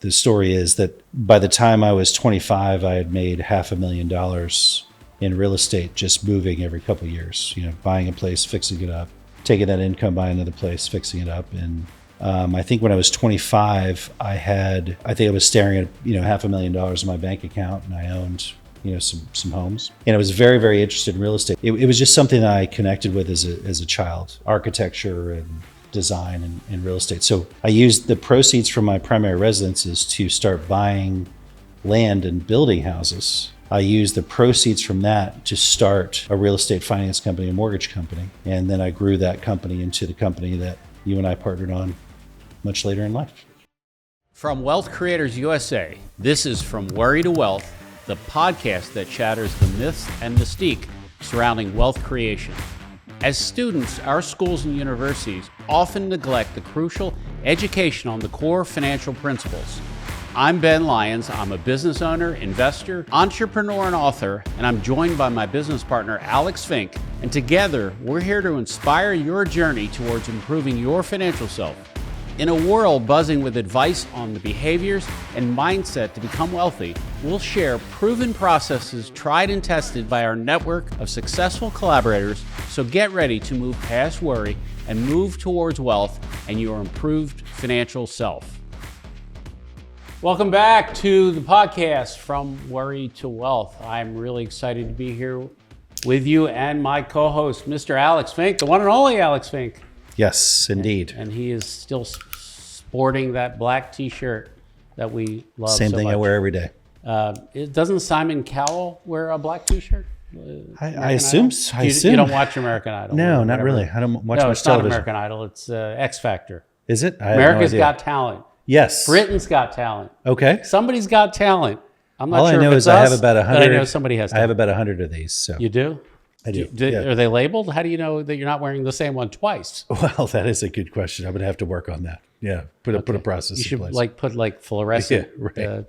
the story is that by the time I was 25, I had made $500,000 in real estate, just moving every couple of years, buying a place, fixing it up, taking that income, buying another place, fixing it up. And I think when I was 25, I was staring at, $500,000 in my bank account, and I owned, some homes. And I was very, very interested in real estate. It was just something that I connected with as a child, architecture and design and real estate. So I used the proceeds from my primary residences to start buying land and building houses. I used the proceeds from that to start a real estate finance company, a mortgage company. And then I grew that company into the company that you and I partnered on much later in life. From Wealth Creators USA, this is From Worry to Wealth, the podcast that shatters the myths and mystique surrounding wealth creation. As students, our schools and universities often neglect the crucial education on the core financial principles. I'm Ben Lyons. I'm a business owner, investor, entrepreneur, and author, and I'm joined by my business partner, Alex Fink. And together, we're here to inspire your journey towards improving your financial self. In a world buzzing with advice on the behaviors and mindset to become wealthy, we'll share proven processes tried and tested by our network of successful collaborators. So get ready to move past worry and move towards wealth and your improved financial self. Welcome back to the podcast, From Worry to Wealth. I'm really excited to be here with you and my co-host, Mr. Alex Fink, the one and only Alex Fink. Yes, indeed. And he is still sporting that black T-shirt that we love so much. Same thing I wear every day. Doesn't Simon Cowell wear a black T-shirt? I assume. You don't watch American Idol? No, not really. I don't watch much television. No, it's not American Idol. It's X Factor. Is it? America's Got Talent. Yes. Britain's Got Talent. Okay. Somebody's got talent. I'm not All sure I know if it's is us, I have about 100. but I know somebody has talent. I have about 100 of these. So You do? I do. Yeah. Are they labeled? How do you know that you're not wearing the same one twice? Well, that is a good question. I'm going to have to work on that. Yeah, put a process You should in place. put fluorescent. Yeah, right.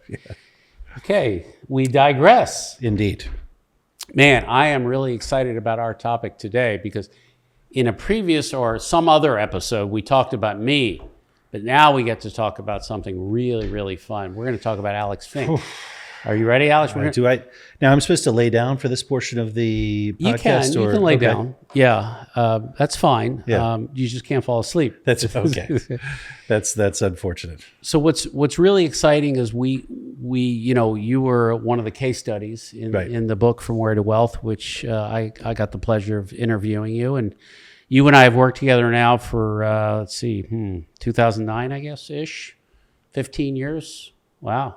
Okay, we digress. Indeed. Man, I am really excited about our topic today because in a previous or some other episode, we talked about me, but now we get to talk about something really, really fun. We're going to talk about Alex Fink. Are you ready, Alex? Now I'm supposed to lay down for this portion of the podcast? You can lay down. Yeah, that's fine. Yeah. You just can't fall asleep. That's okay. That's unfortunate. So what's really exciting is we you were one of the case studies in the book From Worry to Wealth, which I got the pleasure of interviewing you, and you and I have worked together now for 2009, I guess ish, 15 years. Wow.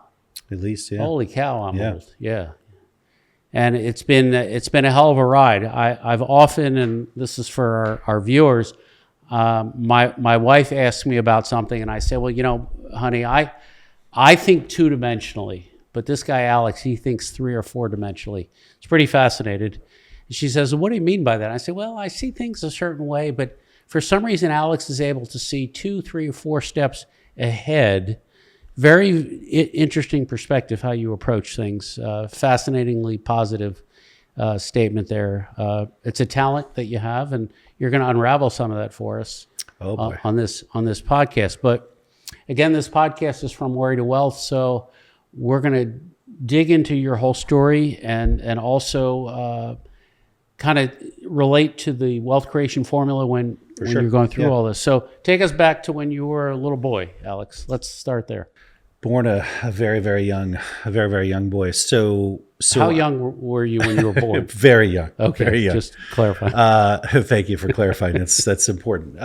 At least, yeah. Holy cow, I'm old. Yeah. And it's been a hell of a ride. I've often, and this is for our viewers, my wife asks me about something and I say, well, honey, I think two-dimensionally, but this guy, Alex, he thinks three or four-dimensionally. It's pretty fascinated. And she says, well, what do you mean by that? I say, well, I see things a certain way, but for some reason, Alex is able to see 2, 3, or 4 steps ahead. Very interesting perspective how you approach things. Fascinatingly positive statement there. It's a talent that you have, and you're going to unravel some of that for us on this podcast. But again, this podcast is From Worry to Wealth, so we're going to dig into your whole story and also kind of relate to the wealth creation formula when you're going through all this. So take us back to when you were a little boy, Alex. Let's start there. Born a very, very young boy. So how young were you when you were born? Very young. Okay, very young. Just clarify. Thank you for clarifying. That's important.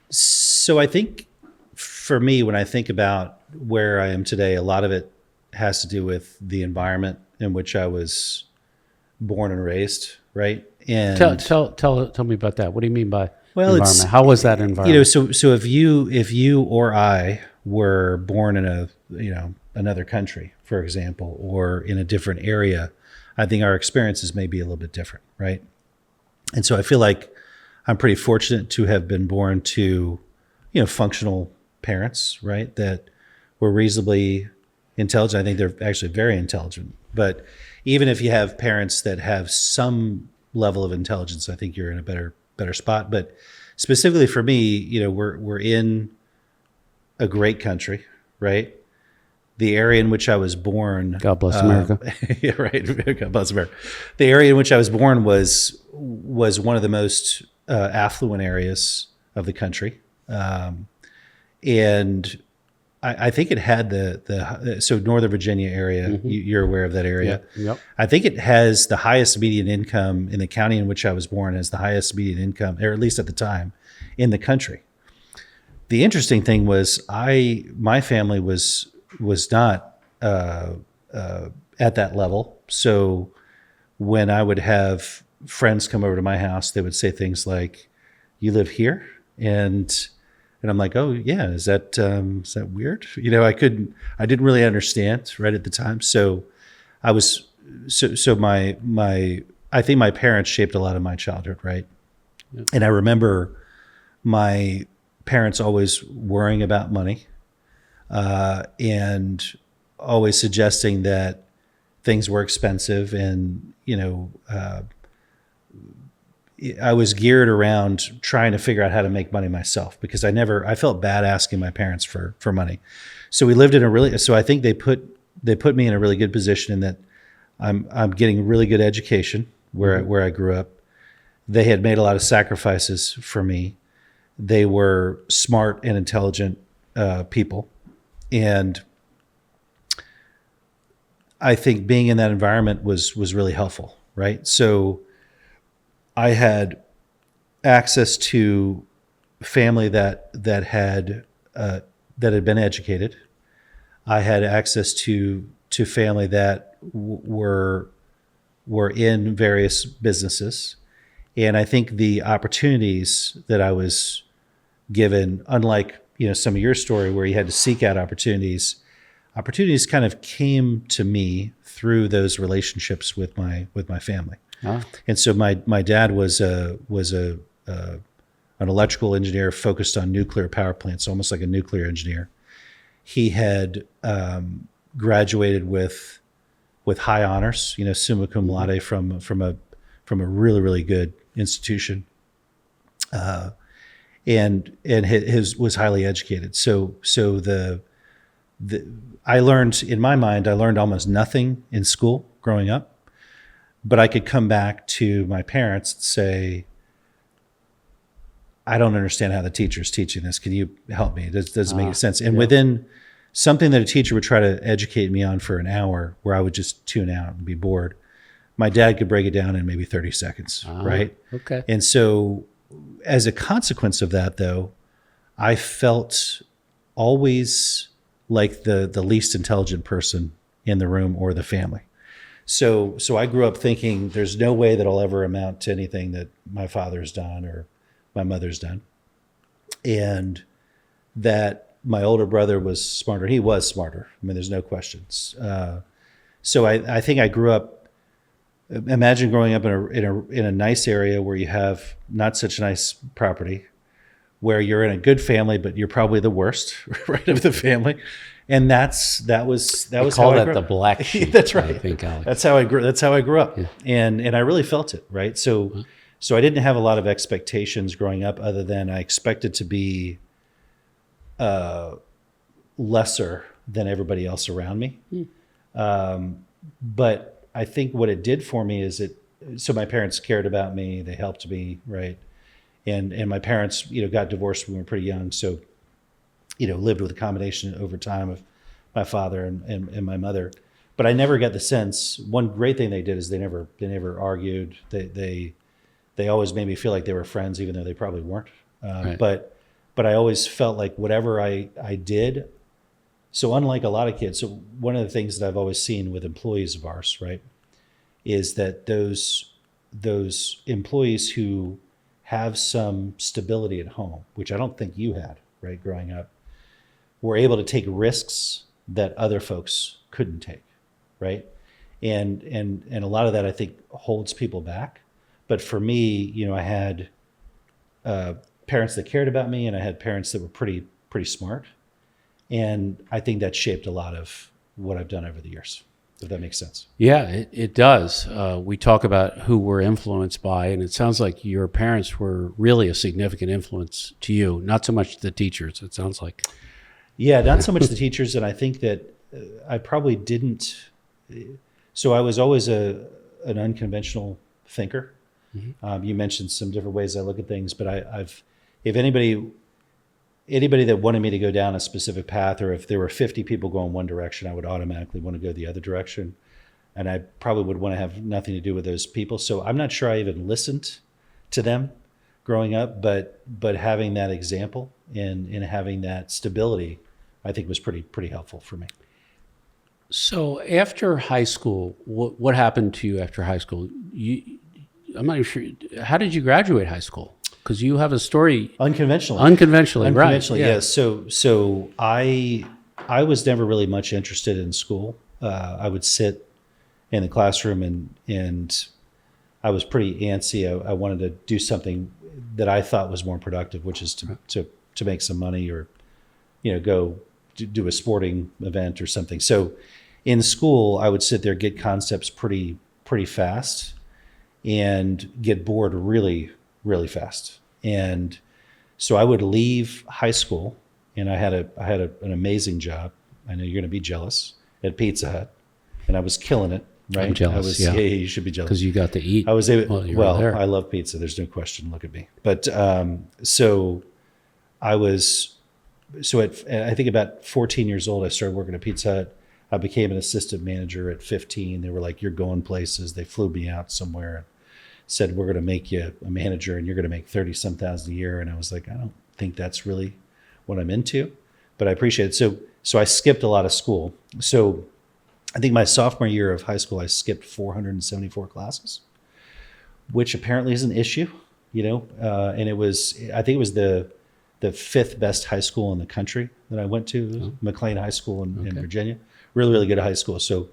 So I think for me, when I think about where I am today, a lot of it has to do with the environment in which I was born and raised. Right. And tell me about that. What do you mean by environment? How was that environment? So if you or I were born in another country, for example, or in a different area, I think our experiences may be a little bit different, right? And so I feel like I'm pretty fortunate to have been born to, functional parents, right? That were reasonably intelligent. I think they're actually very intelligent. But even if you have parents that have some level of intelligence, I think you're in a better spot. But specifically for me, we're in a great country, right? the area in which I was born. God bless America. Yeah, right. God bless America. The area in which I was born was one of the most affluent areas of the country, and I think it had so Northern Virginia area. You're aware of that area. Yeah. Yep. I think it has the highest median income in the county in which I was born. Has the highest median income, or at least at the time, in the country. The interesting thing was my family was not at that level. So when I would have friends come over to my house, they would say things like, "You live here?" And I'm like, "Oh yeah, is that weird?" You know, I didn't really understand right at the time. So I was I think my parents shaped a lot of my childhood, right? Yeah. And I remember my parents always worrying about money, and always suggesting that things were expensive, and I was geared around trying to figure out how to make money myself, because I felt bad asking my parents for money. So we lived in so I think they put me in a really good position in that I'm getting a really good education where I grew up. They had made a lot of sacrifices for me. They were smart and intelligent people. And I think being in that environment was really helpful, right? So I had access to family that had been educated. I had access to family that were in various businesses, and I think the opportunities that I was given, unlike some of your story where you had to seek out opportunities kind of came to me through those relationships with my family. And so my dad was an electrical engineer focused on nuclear power plants, almost like a nuclear engineer. He had graduated with high honors, summa cum laude from a really, really good institution, and his was highly educated. So I learned, in my mind, almost nothing in school growing up. But I could come back to my parents and say, "I don't understand how the teacher's teaching this. Can you help me? Does it make sense?" And within something that a teacher would try to educate me on for an hour, where I would just tune out and be bored, my dad could break it down in maybe 30 seconds, right? Okay. And so as a consequence of that, though, I felt always like the least intelligent person in the room or the family. So I grew up thinking there's no way that I'll ever amount to anything that my father's done or my mother's done. And that my older brother was smarter. He was smarter. I mean, there's no questions. So I think I grew up, imagine growing up in a nice area where you have not such nice property, where you're in a good family, but you're probably the worst, right, of the family. And that was how I grew up. The black sheep. That's right. I think, Alex. That's how I grew up. Yeah. And I really felt it, right? So I didn't have a lot of expectations growing up, other than I expected to be lesser than everybody else around me. But I think what it did for me is so my parents cared about me, they helped me, right? And my parents, got divorced when we were pretty young. So, lived with a combination over time of my father and my mother. But I never got the sense, one great thing they did is they never argued. They always made me feel like they were friends, even though they probably weren't. Right. But I always felt like whatever I did, so unlike a lot of kids, so one of the things that I've always seen with employees of ours, right, is that those employees who have some stability at home, which I don't think you had, right, growing up, were able to take risks that other folks couldn't take, right? And a lot of that I think holds people back. But for me, I had parents that cared about me, and I had parents that were pretty smart. And I think that shaped a lot of what I've done over the years, if that makes sense. Yeah, it does. We talk about who we're influenced by, and it sounds like your parents were really a significant influence to you, not so much the teachers, it sounds like. Yeah, not so much the teachers. And I think that I probably didn't. So I was always an unconventional thinker. You mentioned some different ways I look at things, but if anybody that wanted me to go down a specific path, or if there were 50 people going one direction, I would automatically want to go the other direction. And I probably would want to have nothing to do with those people. So I'm not sure I even listened to them growing up, but having that example and having that stability, I think was pretty helpful for me. So after high school, what happened to you after high school? I'm not sure. How did you graduate high school? Because you have a story. Unconventionally, right? Yeah. So I was never really much interested in school. I would sit in the classroom and I was pretty antsy. I wanted to do something that I thought was more productive, which is to make some money, or go do a sporting event or something. So in school, I would sit there, get concepts pretty fast, and get bored really, really fast. And so I would leave high school, and I had an amazing job. I know you're going to be jealous, at Pizza Hut, and I was killing it. Right? I'm jealous. Yeah, you should be jealous because you got to eat. I was able. Well, I love pizza. There's no question. Look at me. But so I was. So I think about 14 years old, I started working at Pizza Hut. I became an assistant manager at 15. They were like, "You're going places." They flew me out somewhere and said, "We're going to make you a manager, and you're going to make 30-some thousand a year." And I was like, "I don't think that's really what I'm into," but I appreciate it. So I skipped a lot of school. So I think my sophomore year of high school, I skipped 474 classes, which apparently is an issue, and I think it was the fifth best high school in the country that I went to, McLean High School in Virginia. Really, really good high school. So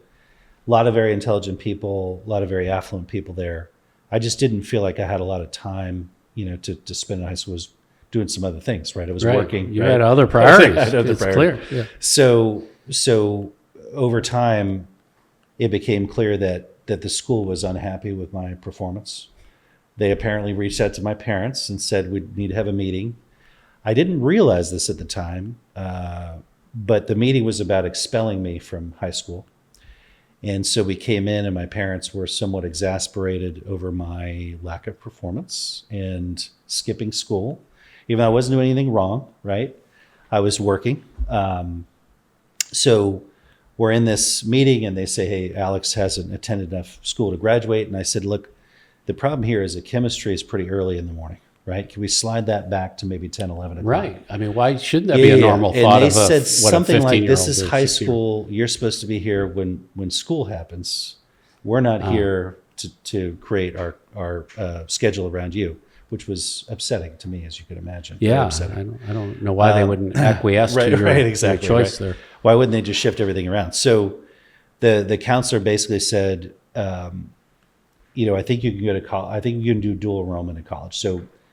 a lot of very intelligent people, a lot of very affluent people there. I just didn't feel like I had a lot of time, to spend in high school. I was doing some other things, right? I was working. You right? had other priorities. I had other it's priorities. Clear. Yeah. So over time, it became clear that the school was unhappy with my performance. They apparently reached out to my parents and said, "We need to have a meeting." I didn't realize this at the time, but the meeting was about expelling me from high school. And so we came in, and my parents were somewhat exasperated over my lack of performance and skipping school, even though I wasn't doing anything wrong, right? I was working. So we're in this meeting, and they say, "Hey, Alex hasn't attended enough school to graduate." And I said, "Look, the problem here is that chemistry is pretty early in the morning, right? Can we slide that back to maybe 10, 11 o'clock?" Right. I mean, why shouldn't that be a normal thought? And they said something like, "This 15-year-old is or high 16-year-old. school. You're supposed to be here when school happens. We're not here to create our schedule around you," which was upsetting to me, as you could imagine. Yeah, I don't know why they wouldn't acquiesce to your exactly, choice there. Why wouldn't they just shift everything around? So the counselor basically said, I think you can go to college. I think you can do dual enrollment in college.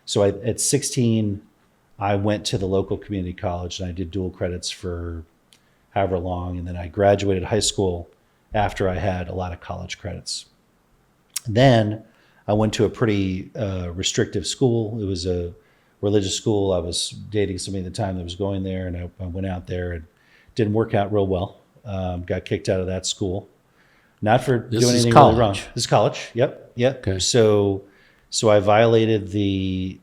So at 16, I went to the local community college, and I did dual credits for however long. And then I graduated high school after I had a lot of college credits. Then I went to a pretty restrictive school. It was a religious school. I was dating somebody at the time that was going there, and I went out there, and didn't work out real well. Got kicked out of that school. Not for doing anything really wrong. This is college. Yep. Okay. So I violated the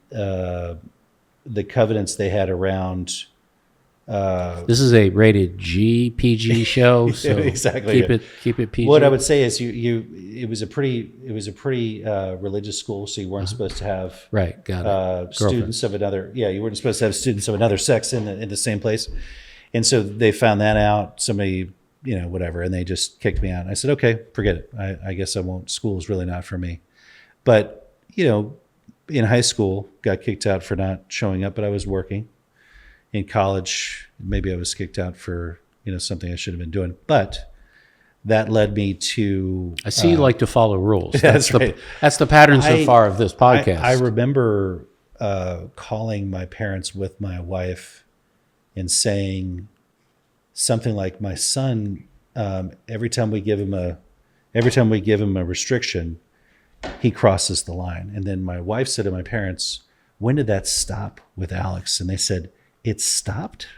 covenants they had around. This is a rated G PG show, so exactly. Keep it PG. What I would say is it was a pretty religious school, so you weren't supposed to have got it. Students of another. Yeah, you weren't supposed to have students of another sex in the same place, and so they found that out. Somebody, whatever, and they just kicked me out. And I said, "Okay, forget it. I guess I won't. School is really not for me." But in high school, got kicked out for not showing up, but I was working. In college, maybe I was kicked out for something I should have been doing, but that led me to. I see you like to follow rules. That's right. That's the pattern so far of this podcast. I remember calling my parents with my wife and saying something like, "My son, every time we give him a restriction, he crosses the line." And then my wife said to my parents, "When did that stop with Alex?" And they said, "It stopped?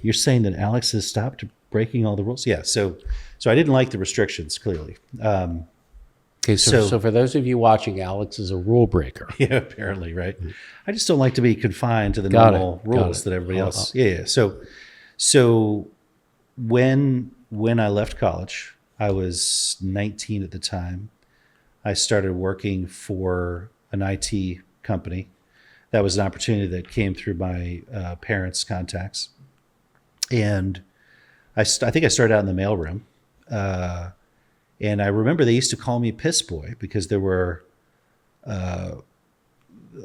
You're saying that Alex has stopped breaking all the rules. Yeah. So I didn't like the restrictions, clearly. Okay, so for those of you watching, Alex is a rule breaker. Yeah, apparently, right. I just don't like to be confined to the Got normal it. rules that everybody else. Yeah. So when I left college, I was 19 at the time. I started working for an IT company. That was an opportunity that came through my parents' contacts. And I think I started out in the mailroom. And I remember they used to call me Piss Boy because there were a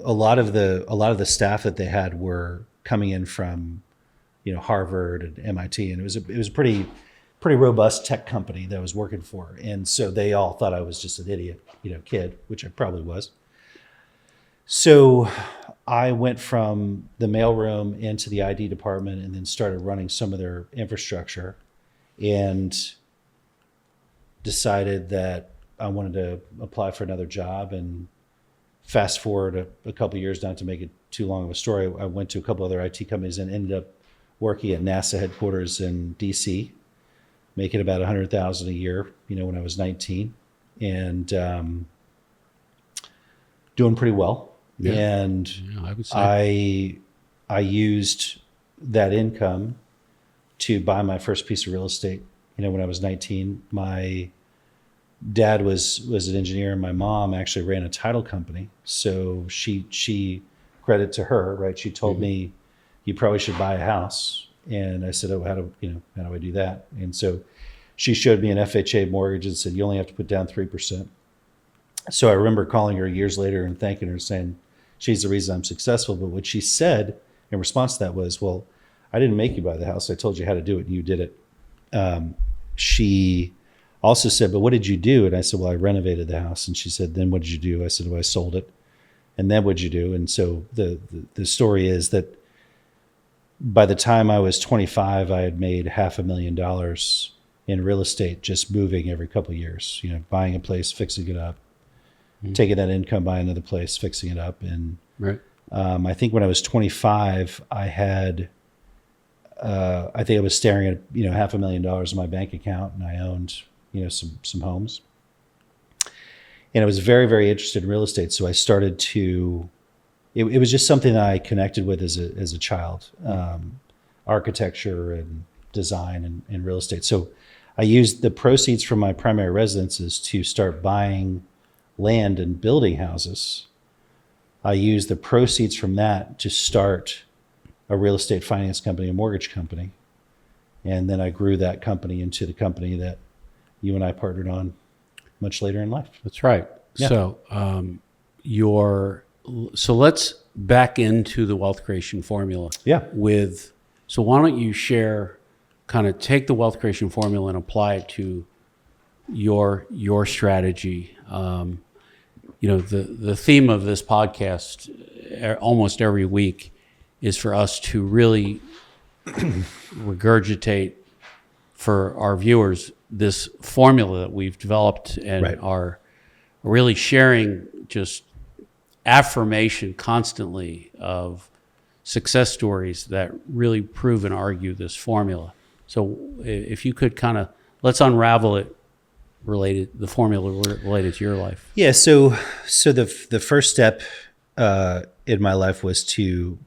lot of the staff that they had were coming in from, Harvard and MIT, and it was a pretty robust tech company that I was working for, and so they all thought I was just an idiot, kid, which I probably was. So I went from the mailroom into the ID department and then started running some of their infrastructure, and decided that I wanted to apply for another job. And fast forward a couple of years, not to make it too long of a story, I went to a couple other IT companies and ended up working at NASA headquarters in DC, making about $100,000 a year, when I was 19, and doing pretty well. Yeah. And I would say. I used that income to buy my first piece of real estate. When I was 19, my dad was an engineer, and my mom actually ran a title company. So she credit to her, right? She told me, you probably should buy a house. And I said, oh, how do I do that? And so she showed me an FHA mortgage and said, you only have to put down 3%. So I remember calling her years later and thanking her, saying she's the reason I'm successful. But what she said in response to that was, well, I didn't make you buy the house. I told you how to do it, and you did it. She also said, but what did you do? And I said, well, I renovated the house. And she said, then what did you do? I said, well, I sold it. And then what'd you do? And so the story is that by the time I was 25, I had made $500,000 in real estate, just moving every couple of years, buying a place, fixing it up, taking that income, buying another place, fixing it up. And Right. I think when I was 25, I had, I think I was staring at, $500,000 in my bank account, and I owned, some homes. And I was very, very interested in real estate. So I started to, it was just something that I connected with as a child, architecture and design and real estate. So I used the proceeds from my primary residences to start buying land and building houses. I used the proceeds from that to start a real estate finance company, a mortgage company. And then I grew that company into the company that you and I partnered on much later in life. That's right. Yeah. So let's back into the wealth creation formula. Yeah. So why don't you share, kind of take the wealth creation formula and apply it to your strategy. The theme of this podcast almost every week is for us to really regurgitate for our viewers this formula that we've developed and Right. are really sharing just affirmation constantly of success stories that really prove and argue this formula. So if you could let's unravel it the formula related to your life. Yeah. So the first step in my life was to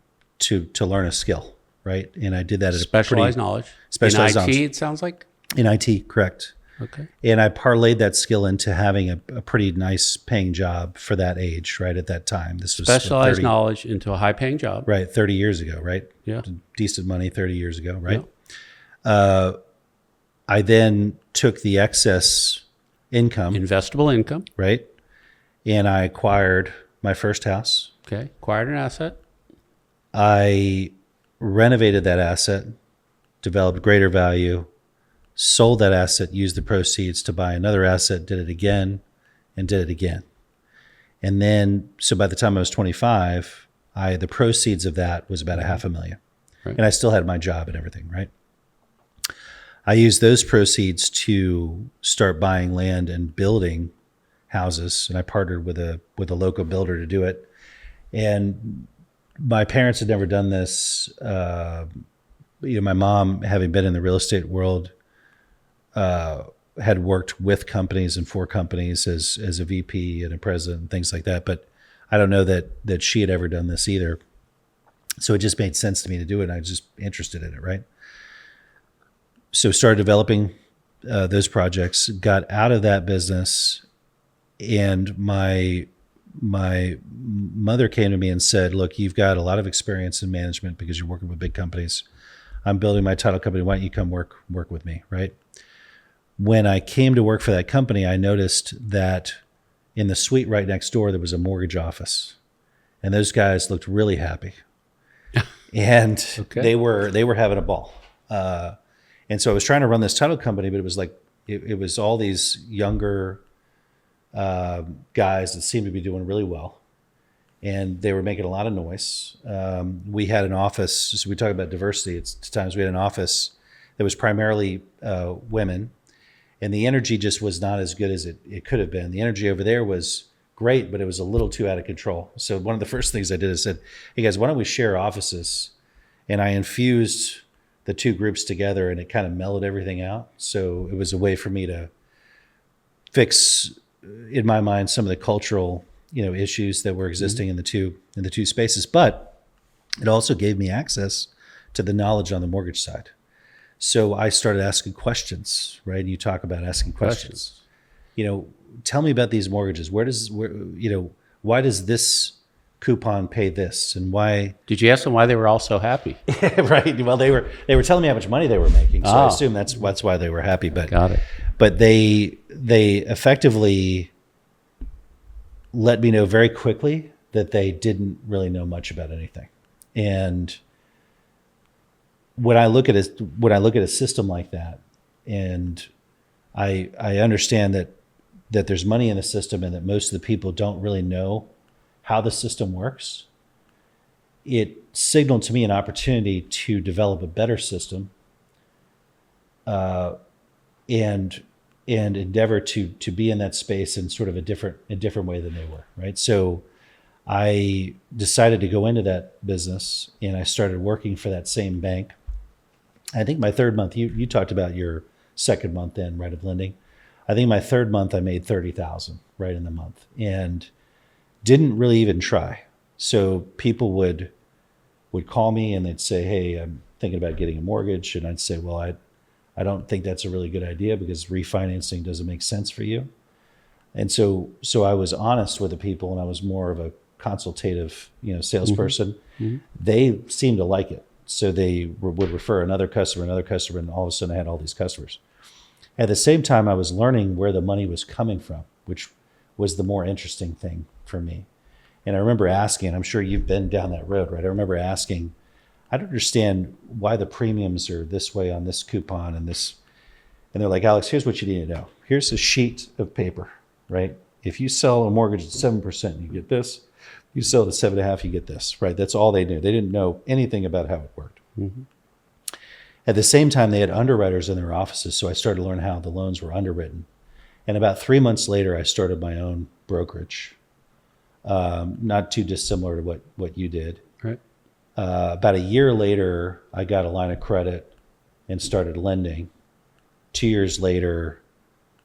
learn a skill, right? And I did that at Specialized knowledge. specialized In IT, knowledge. it sounds like? In IT, correct. Okay. And I parlayed that skill into having a pretty nice paying job for that age, right? At that time, this was Specialized knowledge into a high-paying job. right? 30 years ago, right? Yeah. Decent money 30 years ago, right? I then took the excess income, Investable income. right? And I acquired my first house. Okay. Acquired an asset. I renovated that asset, developed greater value, sold that asset, used the proceeds to buy another asset, did it again, and did it again. And then, so by the time I was 25, the proceeds of that was about $500,000. Right. And I still had my job and everything, right? I used those proceeds to start buying land and building houses, and I partnered with a local builder to do it. And my parents had never done this. my mom, having been in the real estate world, had worked with companies and for companies as a VP and a president and things like that. But I don't know that she had ever done this either. So it just made sense to me to do it. And I was just interested in it, right? So started developing those projects, got out of that business, and my mother came to me and said, look, you've got a lot of experience in management because you're working with big companies. I'm building my title company. Why don't you come work with me, right? When I came to work for that company, I noticed that in the suite right next door, there was a mortgage office, and those guys looked really happy. And Okay. they were having a ball. And so I was trying to run this title company, but it was like, it was all these younger guys that seemed to be doing really well. And they were making a lot of noise. We had an office, so we talk about diversity. It's times we had an office that was primarily women, and the energy just was not as good as it could have been. The energy over there was great, but it was a little too out of control. So one of the first things I did is said, hey guys, why don't we share offices? And I infused the two groups together, and it kind of mellowed everything out. So it was a way for me to fix, in my mind, some of the cultural, issues that were existing in the two spaces. But it also gave me access to the knowledge on the mortgage side. So I started asking questions, right? You talk about asking questions. Tell me about these mortgages. Why does this coupon pay this, and why? Did you ask them why they were all so happy? Right. Well, they were telling me how much money they were making, so I assume that's why they were happy. But Got it. But they effectively let me know very quickly that they didn't really know much about anything. And when I look at a system like that, and I understand that there's money in the system and that most of the people don't really know how the system works, it signaled to me an opportunity to develop a better system, and endeavor to be in that space in sort of a different way than they were, right? So I decided to go into that business, and I started working for that same bank. I think my third month, you talked about your second month in, right, of lending. I think my third month I made $30,000 right in the month, and didn't really even try. So people would call me and they'd say, hey, I'm thinking about getting a mortgage. And I'd say, well, I don't think that's a really good idea because refinancing doesn't make sense for you. And so I was honest with the people, and I was more of a consultative, salesperson. Mm-hmm. They seemed to like it. So they would refer another customer, and all of a sudden I had all these customers. At the same time, I was learning where the money was coming from, which was the more interesting thing for me. And I remember asking, I'm sure you've been down that road, right? I remember asking, I don't understand why the premiums are this way on this coupon and this. And they're like, Alex, here's what you need to know. Here's a sheet of paper, right? If you sell a mortgage at 7%, you get this. You sell it at 7.5%, you get this, right? That's all they knew. They didn't know anything about how it worked. Mm-hmm. At the same time, they had underwriters in their offices, so I started to learn how the loans were underwritten. And about 3 months later, I started my own brokerage, not too dissimilar to what you did. Right. About a year later, I got a line of credit and started lending. 2 years later,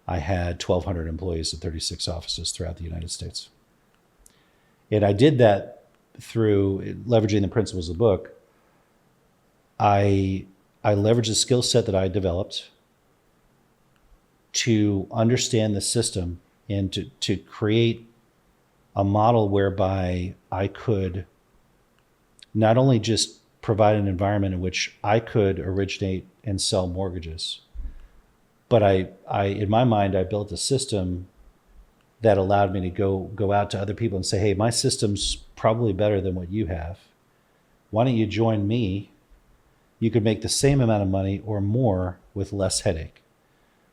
I had 1,200 employees at 36 offices throughout the United States. And I did that through leveraging the principles of the book. I leveraged the skill set that I developed to understand the system and to create a model whereby I could not only just provide an environment in which I could originate and sell mortgages, but I in my mind, I built a system that allowed me to go out to other people and say, hey, my system's probably better than what you have. Why don't you join me? You could make the same amount of money or more with less headache.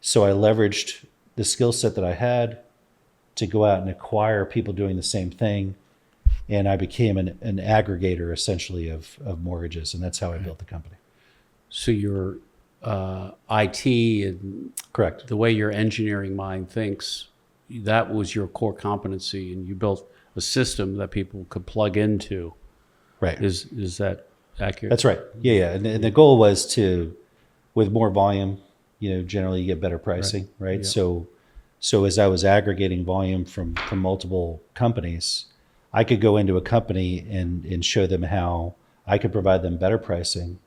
So I leveraged the skill set that I had to go out and acquire people doing the same thing. And I became an aggregator, essentially, of mortgages. And that's how I built the company. So your IT and Correct. the way your engineering mind thinks, that was your core competency, and you built a system that people could plug into. Right. Is that accurate? That's right. Yeah. And the goal was to, with more volume, generally you get better pricing, right? Yeah. So as I was aggregating volume from multiple companies, I could go into a company and show them how I could provide them better pricing.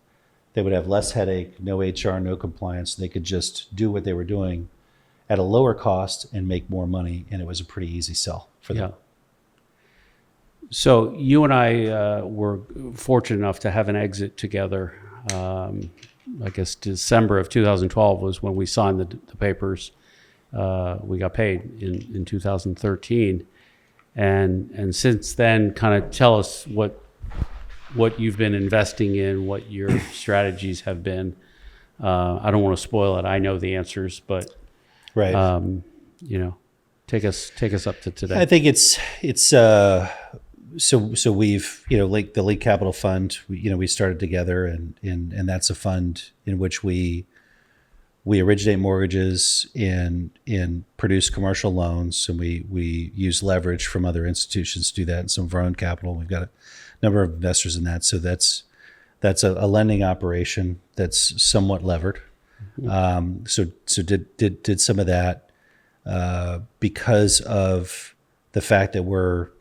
They would have less headache, no HR, no compliance. They could just do what they were doing at a lower cost and make more money. And it was a pretty easy sell for them. Yeah. So you and I were fortunate enough to have an exit together. I guess December of 2012 was when we signed the papers. We got paid in 2013, and since then, kind of tell us what you've been investing in, what your strategies have been. I don't want to spoil it. I know the answers, but right. Take us up to today. I think it's so we've like the League Capital Fund. We started together, and that's a fund in which we originate mortgages and produce commercial loans, and we use leverage from other institutions to do that, and some of our own capital. We've got a number of investors in that, so that's a lending operation that's somewhat levered. So did some of that because of the fact that we're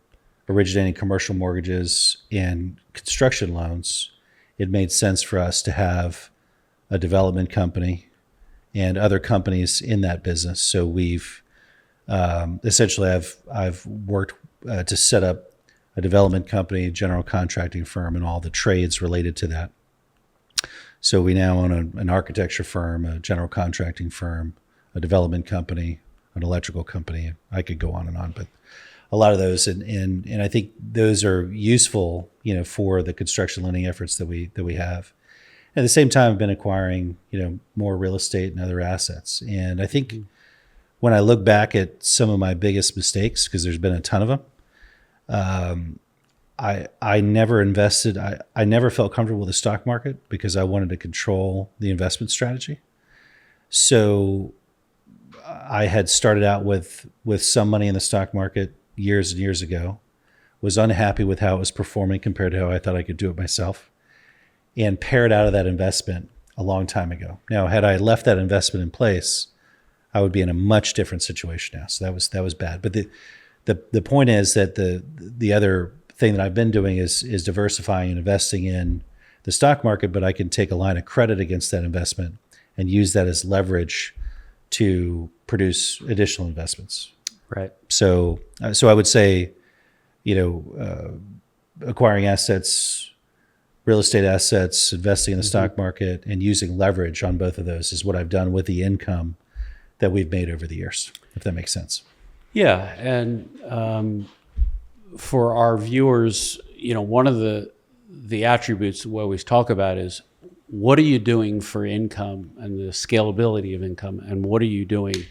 originating commercial mortgages and construction loans. It made sense for us to have a development company and other companies in that business. So we've essentially I've worked to set up a development company, general contracting firm, and all the trades related to that. So we now own an architecture firm, a general contracting firm, a development company, an electrical company. I could go on and on, but a lot of those, and I think those are useful, for the construction lending efforts that we have. At the same time, I've been acquiring, more real estate and other assets. And I think when I look back at some of my biggest mistakes, because there's been a ton of them, I never invested. I never felt comfortable with the stock market because I wanted to control the investment strategy. So I had started out with some money in the stock market years and years ago, was unhappy with how it was performing compared to how I thought I could do it myself, and paired out of that investment a long time ago. Now, had I left that investment in place, I would be in a much different situation now. So that was bad. But the point is that the other thing that I've been doing is diversifying and investing in the stock market, but I can take a line of credit against that investment and use that as leverage to produce additional investments. Right. So I would say, acquiring assets, real estate assets, investing in the stock market, and using leverage on both of those is what I've done with the income that we've made over the years, if that makes sense. Yeah. And for our viewers, one of the attributes we always talk about is, what are you doing for income and the scalability of income, and what are you doing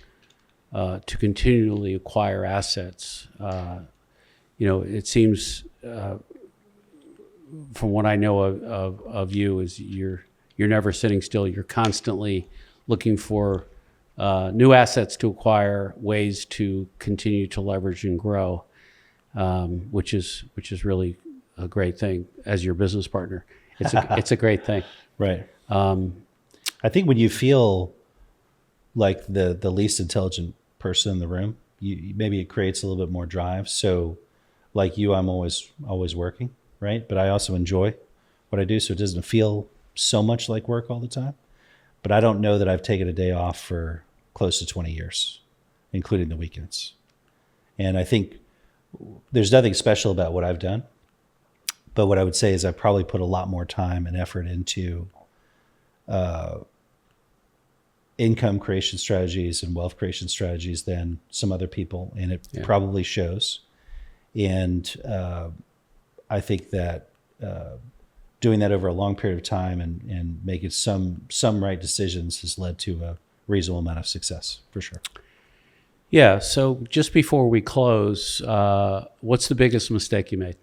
to continually acquire assets? It seems, from what I know of you, is you're never sitting still. You're constantly looking for new assets to acquire, ways to continue to leverage and grow, which is really a great thing as your business partner. It's a great thing. Right. I think when you feel like the least intelligent person in the room, maybe it creates a little bit more drive. So like you, I'm always working, right? But I also enjoy what I do, so it doesn't feel so much like work all the time. But I don't know that I've taken a day off for close to 20 years, including the weekends. And I think there's nothing special about what I've done. But what I would say is I probably put a lot more time and effort into income creation strategies and wealth creation strategies than some other people, and it probably shows. And I think that doing that over a long period of time and making some right decisions has led to a reasonable amount of success, for sure. Yeah. So just before we close, what's the biggest mistake you made?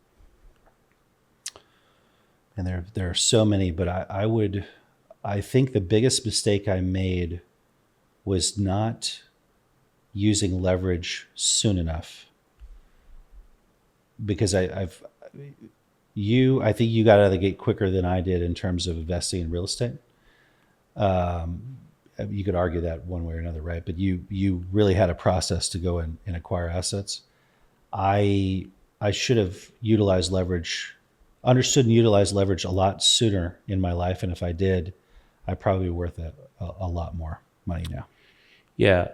And there are so many, but I think the biggest mistake I made was not using leverage soon enough, because I think you got out of the gate quicker than I did in terms of investing in real estate. You could argue that one way or another, right? But you really had a process to go and acquire assets. I should have utilized leverage, understood and utilized leverage a lot sooner in my life, and if I did, I probably be worth a lot more money now. Yeah,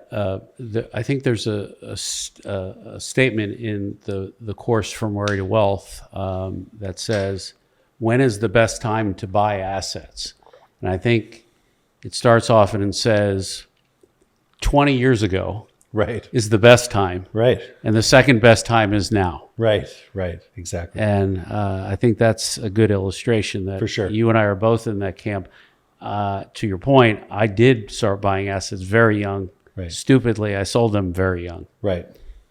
I think there's a statement in the course From Worry to Wealth that says, when is the best time to buy assets? And I think it starts off and says 20 years ago Right. is the best time. Right. And the second best time is now. Right. Exactly. And I think that's a good illustration that For sure. you and I are both in that camp. To your point, I did start buying assets very young. Right. Stupidly, I sold them very young. Right.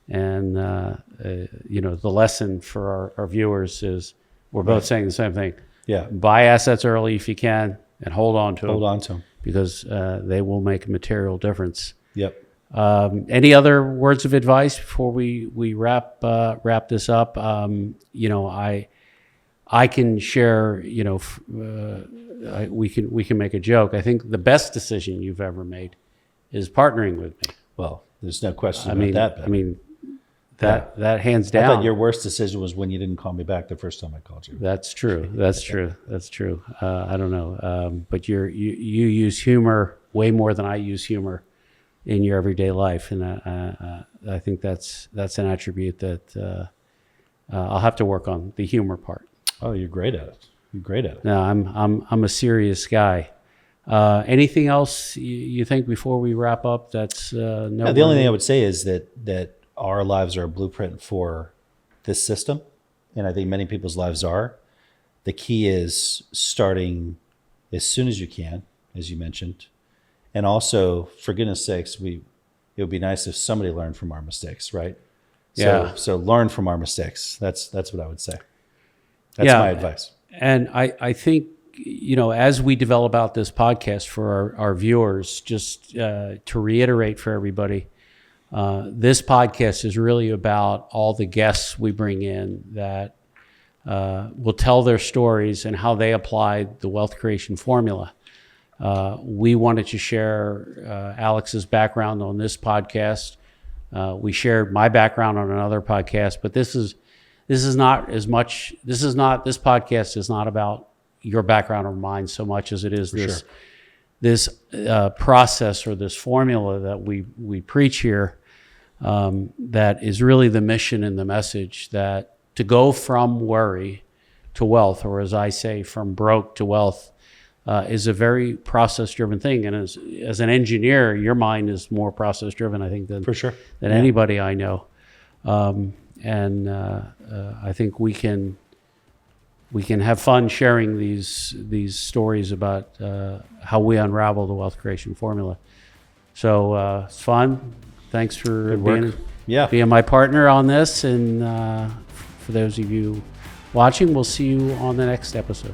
And, the lesson for our viewers is we're both saying the same thing. Yeah. Buy assets early if you can and hold on to them. Hold on to them. Because they will make a material difference. Yep. Any other words of advice before we wrap this up? I can share, we can make a joke. I think the best decision you've ever made is partnering with me. Well, there's no question about that. Ben. That hands I down. thought your worst decision was when you didn't call me back the first time I called you. That's true. That's true. I don't know. But you use humor way more than I use humor in your everyday life. And I think that's an attribute that I'll have to work on, the humor part. Oh, you're great at it. No, I'm a serious guy. Anything else you think before we wrap up? That's the only thing I would say is that our lives are a blueprint for this system, and I think many people's lives are. The key is starting as soon as you can, as you mentioned, and also, for goodness sakes, it would be nice if somebody learned from our mistakes, right? So learn from our mistakes. That's what I would say. That's my advice. And I think, as we develop out this podcast for our viewers, just to reiterate for everybody, this podcast is really about all the guests we bring in that will tell their stories and how they applied the wealth creation formula. We wanted to share Alex's background on this podcast. We shared my background on another podcast, but this podcast is not about your background or mine so much as it is this process or this formula that we preach here, that is really the mission and the message, that to go from worry to wealth, or as I say, from broke to wealth, is a very process-driven thing. And as an engineer, your mind is more process-driven, I think, than anybody I know. I think we can have fun sharing these stories about how we unravel the wealth creation formula. So it's fun. Thanks for being my partner on this. And for those of you watching, we'll see you on the next episode.